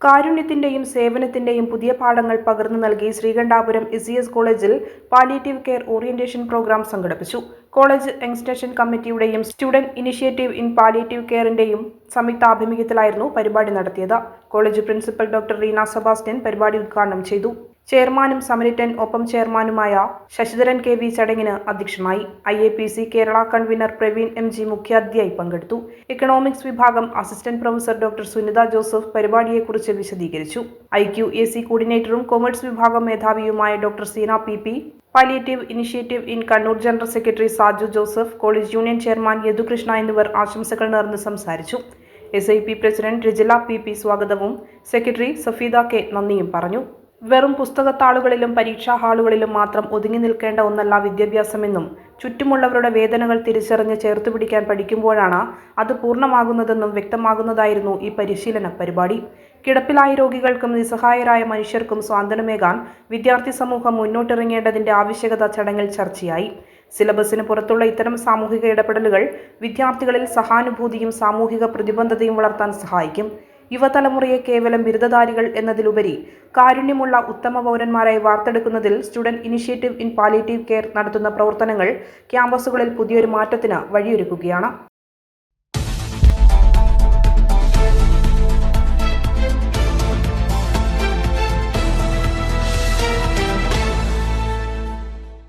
കാരുണ്യത്തിന്റെയും സേവനത്തിന്റെയും പുതിയ പാഠങ്ങൾ പകർന്നു നൽകി ശ്രീകണ്ഠാപുരം ഇസിഎസ് കോളേജിൽ പാലിയേറ്റീവ് കെയർ ഓറിയന്റേഷൻ പ്രോഗ്രാം സംഘടിപ്പിച്ചു. കോളേജ് എക്സ്റ്റൻഷൻ കമ്മിറ്റിയുടെയും സ്റ്റുഡന്റ് ഇനിഷ്യേറ്റീവ് ഇൻ പാലിയേറ്റീവ് കെയറിന്റെയും സംയുക്താഭിമുഖ്യത്തിലായിരുന്നു പരിപാടി നടത്തിയത്. College principal doctor Reena Sebastian പരിപാടി ഉദ്ഘാടനം ചെയ്തു. ചെയർമാനും സമരിറ്റൻ ഒപ്പം ചെയർമാനുമായ ശശിധരൻ കെ വി ചടങ്ങിന് അധ്യക്ഷനായി. IAPC Kerala convener Praveen MG മുഖ്യാതിഥിയായി പങ്കെടുത്തു. എക്കണോമിക്സ് വിഭാഗം assistant professor doctor Sunitha Joseph പരിപാടിയെക്കുറിച്ച് വിശദീകരിച്ചു. IQAC കോർഡിനേറ്ററും കൊമേഴ്സ് വിഭാഗം മേധാവിയുമായ doctor Seena PP, palliative initiative in Kannur general secretary Saju Joseph, college union chairman Yadukrishna എന്നിവർ ആശംസകൾ നേർന്ന് സംസാരിച്ചു. SIP പ്രസിഡന്റ് രജില PP സ്വാഗതവും സെക്രട്ടറി സഫീദ K നന്ദിയും പറഞ്ഞു. വെറും പുസ്തകത്താളുകളിലും പരീക്ഷാ ഹാളുകളിലും മാത്രം ഒതുങ്ങി നിൽക്കേണ്ട ഒന്നല്ല വിദ്യാഭ്യാസമെന്നും ചുറ്റുമുള്ളവരുടെ വേദനകൾ തിരിച്ചറിഞ്ഞ് ചേർത്തുപിടിക്കാൻ പഠിക്കുമ്പോഴാണ് അത് പൂർണ്ണമാകുന്നതെന്നും വ്യക്തമാകുന്നതായിരുന്നു ഈ പരിശീലന പരിപാടി. കിടപ്പിലായ രോഗികൾക്കും നിസ്സഹായരായ മനുഷ്യർക്കും സ്വാന്തനമേകാൻ വിദ്യാർത്ഥി സമൂഹം മുന്നോട്ടിറങ്ങേണ്ടതിന്റെ ആവശ്യകത ചടങ്ങിൽ ചർച്ചയായി. സിലബസിന് പുറത്തുള്ള ഇത്തരം സാമൂഹിക ഇടപെടലുകൾ വിദ്യാർത്ഥികളിൽ സഹാനുഭൂതിയും സാമൂഹിക പ്രതിബദ്ധതയും വളർത്താൻ സഹായിക്കും. യുവതലമുറയെ കേവലം ബിരുദധാരികൾ എന്നതിലുപരി കാരുണ്യമുള്ള ഉത്തമ പൗരന്മാരായി വാർത്തെടുക്കുന്നതിൽ student initiative in palliative care നടത്തുന്ന പ്രവർത്തനങ്ങൾ ക്യാമ്പസുകളിൽ പുതിയൊരു മാറ്റത്തിന് വഴിയൊരുക്കുകയാണ്.